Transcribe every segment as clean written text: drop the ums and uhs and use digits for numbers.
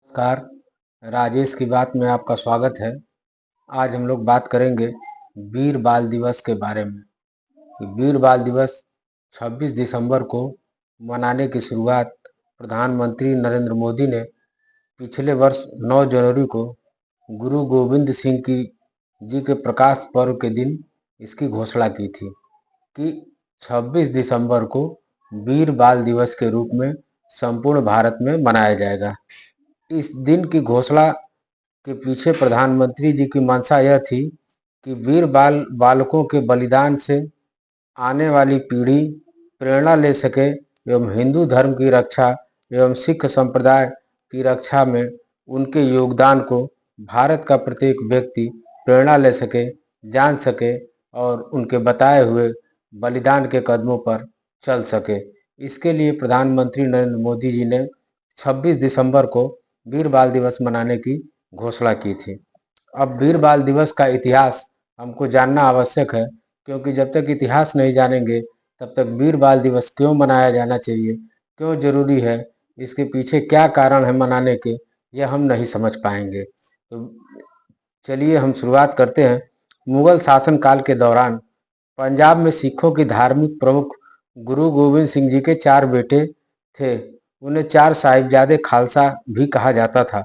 नमस्कार। राजेश की बात में आपका स्वागत है। आज हम लोग बात करेंगे वीर बाल दिवस के बारे में। वीर बाल दिवस 26 दिसंबर को मनाने की शुरुआत प्रधानमंत्री नरेंद्र मोदी ने पिछले वर्ष 9 जनवरी को गुरु गोविंद सिंह की जी के प्रकाश पर्व के दिन इसकी घोषणा की थी कि 26 दिसंबर को वीर बाल दिवस के रूप में संपूर्ण भारत में मनाया जाएगा। इस दिन की घोषणा के पीछे प्रधानमंत्री जी की मंशा यह थी कि वीर बालकों के बलिदान से आने वाली पीढ़ी प्रेरणा ले सके एवं हिंदू धर्म की रक्षा एवं सिख संप्रदाय की रक्षा में उनके योगदान को भारत का प्रत्येक व्यक्ति प्रेरणा ले सके, जान सके और उनके बताए हुए बलिदान के कदमों पर चल सके। इसके लिए प्रधानमंत्री नरेंद्र मोदी जी ने 26 दिसंबर को वीर बाल दिवस मनाने की घोषणा की थी। अब वीर बाल दिवस का इतिहास हमको जानना आवश्यक है, क्योंकि जब तक इतिहास नहीं जानेंगे तब तक वीर बाल दिवस क्यों मनाया जाना चाहिए, क्यों जरूरी है, इसके पीछे क्या कारण है मनाने के, यह हम नहीं समझ पाएंगे। तो चलिए हम शुरुआत करते हैं। मुगल शासन काल के दौरान पंजाब में सिखों की धार्मिक प्रमुख गुरु गोविंद सिंह जी के 4 बेटे थे। उन्हें 4 साहिबजादे खालसा भी कहा जाता था।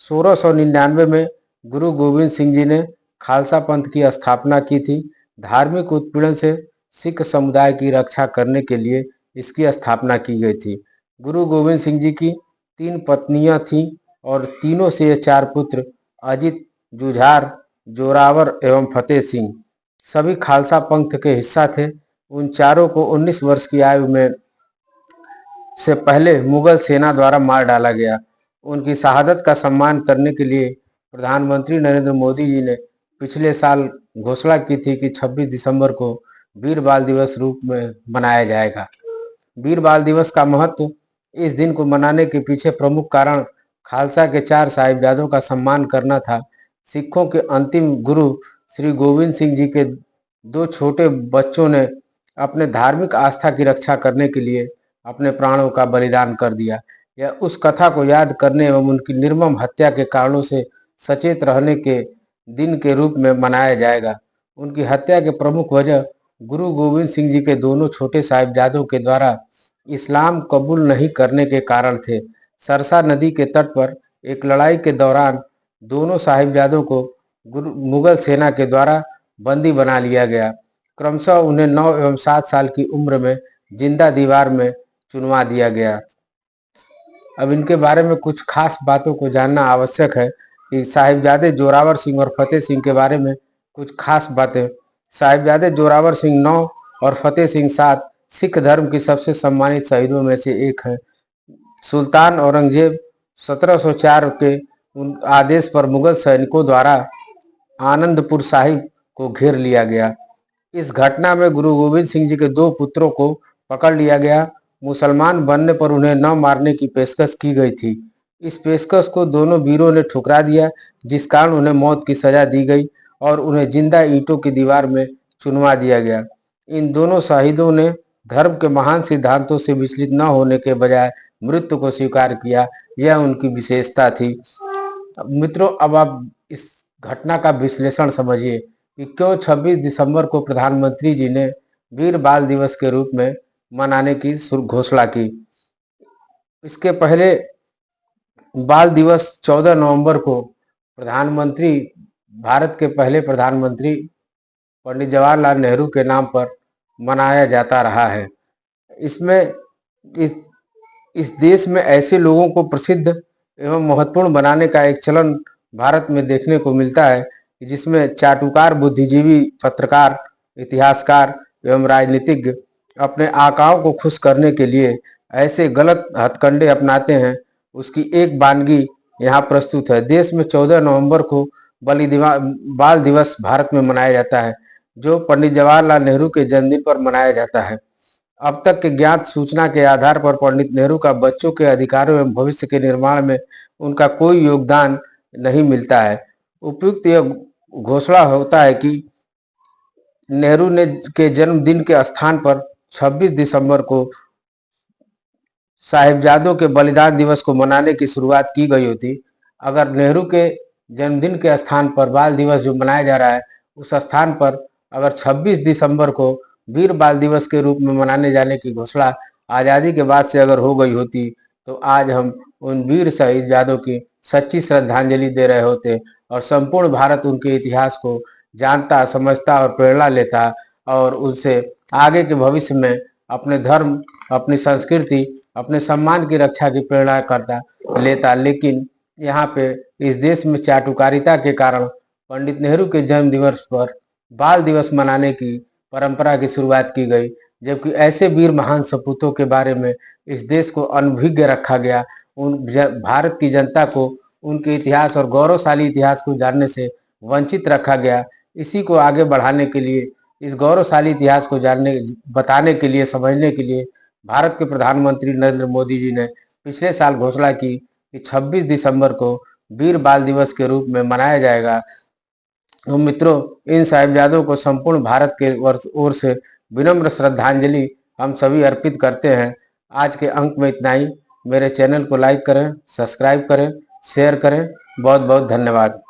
1699 में गुरु गोविंद सिंह जी ने खालसा पंथ की स्थापना की थी। धार्मिक उत्पीड़न से सिख समुदाय की रक्षा करने के लिए इसकी स्थापना की गई थी। गुरु गोविंद सिंह जी की 3 पत्नियां थीं और तीनों से ये 4 पुत्र अजित, जुझार, जोरावर एवं फतेह सिंह सभी खालसा पंथ के हिस्सा थे। उन चारों को 19 वर्ष की आयु में से पहले मुगल सेना द्वारा मार डाला गया। उनकी शहादत का सम्मान करने के लिए प्रधानमंत्री नरेंद्र मोदी जी ने पिछले साल घोषणा की थी कि 26 दिसंबर को वीर बाल दिवस रूप में मनाया जाएगा। वीर बाल दिवस का महत्व: इस दिन को मनाने के पीछे प्रमुख कारण खालसा के 4 साहिबजादों का सम्मान करना था। सिखों के अंतिम गुरु श्री गोविंद सिंह जी के 2 छोटे बच्चों ने अपने धार्मिक आस्था की रक्षा करने के लिए अपने प्राणों का बलिदान कर दिया। यह उस कथा को याद करने एवं उनकी निर्मम हत्या के कारणों से सचेत रहने के दिन के रूप में मनाया जाएगा। उनकी हत्या के प्रमुख वजह गुरु गोविंद सिंह जी के दोनों छोटे साहिबजादों के द्वारा इस्लाम कबूल नहीं करने के कारण थे। सरसा नदी के तट पर एक लड़ाई के दौरान दोनों साहिबजादों को मुगल सेना के द्वारा बंदी बना लिया गया। क्रमशः उन्हें 9 एवं 7 साल की उम्र में जिंदा दीवार में चुनवा दिया गया। अब इनके बारे में कुछ खास बातों को जानना आवश्यक है कि साहिबजादे जोरावर सिंह और फतेह सिंह के बारे में कुछ खास बातें। साहिबजादे जोरावर सिंह 9 और फतेह सिंह 7 सिख धर्म की सबसे सम्मानित शहीदों में से एक है। सुल्तान औरंगजेब 1704 के उन आदेश पर मुगल सैनिकों द्वारा आनंदपुर साहिब को घेर लिया गया। इस घटना में गुरु गोविंद सिंह जी के 2 पुत्रों को पकड़ लिया गया। मुसलमान बनने पर उन्हें न मारने की पेशकश की गई थी। इस पेशकश को दोनों वीरों ने ठुकरा दिया, जिस कारण उन्हें मौत की सजा दी गई और उन्हें जिंदा ईंटों की दीवार में चुनवा दिया गया। इन दोनों शहीदों ने धर्म के महान सिद्धांतों से विचलित न होने के बजाय मृत्यु को स्वीकार किया। यह उनकी विशेषता थी। मित्रों, अब आप इस घटना का विश्लेषण समझिए कि क्यों 26 दिसंबर को प्रधानमंत्री जी ने वीर बाल दिवस के रूप में मनाने की घोषणा की। इसके पहले बाल दिवस 14 नवंबर को प्रधानमंत्री भारत के पहले प्रधानमंत्री पंडित जवाहरलाल नेहरू के नाम पर मनाया जाता रहा है। इसमें इस देश में ऐसे लोगों को प्रसिद्ध एवं महत्वपूर्ण बनाने का एक चलन भारत में देखने को मिलता है, जिसमें चाटुकार, बुद्धिजीवी, पत्रकार, इतिहासकार एवं राजनीतिज्ञ अपने आकाओं को खुश करने के लिए ऐसे गलत हथकंडे अपनाते हैं। उसकी एक वानगी यहाँ प्रस्तुत है। देश में 14 नवंबर को बाल दिवस भारत में मनाया जाता है, जो पंडित जवाहरलाल नेहरू के जन्मदिन पर मनाया जाता है। अब तक के ज्ञात सूचना के आधार पर पंडित नेहरू का बच्चों के अधिकारों एवं भविष्य के निर्माण में उनका कोई योगदान नहीं मिलता है। उपयुक्त यह घोषणा होता है कि नेहरू ने के जन्मदिन के स्थान पर 26 दिसंबर को साहिबजादों के बलिदान दिवस को मनाने की शुरुआत की गई होती, अगर नेहरू के जन्मदिन के स्थान पर बाल दिवस जो मनाया जा रहा है, उस स्थान पर अगर 26 दिसंबर को वीर बाल दिवस के रूप में मनाने जाने की घोषणा आज़ादी के बाद से अगर हो गई होती, तो आज हम उन वीर शहीदजादों की सच्ची श्रद्धांजलि दे रहे होते और संपूर्ण भारत उनके इतिहास को जानता, समझता और प्रेरणा लेता और उससे आगे के भविष्य में अपने धर्म, अपनी संस्कृति, अपने सम्मान की रक्षा की प्रेरणा करता लेता। लेकिन यहाँ पे इस देश में चाटुकारिता के कारण पंडित नेहरू के जन्म दिवस पर बाल दिवस मनाने की परंपरा की शुरुआत की गई, जबकि ऐसे वीर महान सपूतों के बारे में इस देश को अनभिज्ञ रखा गया। भारत की जनता को उनके इतिहास और गौरवशाली इतिहास को जानने से वंचित रखा गया। इसी को आगे बढ़ाने के लिए, इस गौरवशाली इतिहास को जानने, बताने के लिए, समझने के लिए भारत के प्रधानमंत्री नरेंद्र मोदी जी ने पिछले साल घोषणा की कि 26 दिसंबर को वीर बाल दिवस के रूप में मनाया जाएगा। तो मित्रों, इन साहिबजादों को संपूर्ण भारत के ओर से विनम्र श्रद्धांजलि हम सभी अर्पित करते हैं। आज के अंक में इतना ही। मेरे चैनल को लाइक करें, सब्सक्राइब करें, शेयर करें। बहुत बहुत धन्यवाद।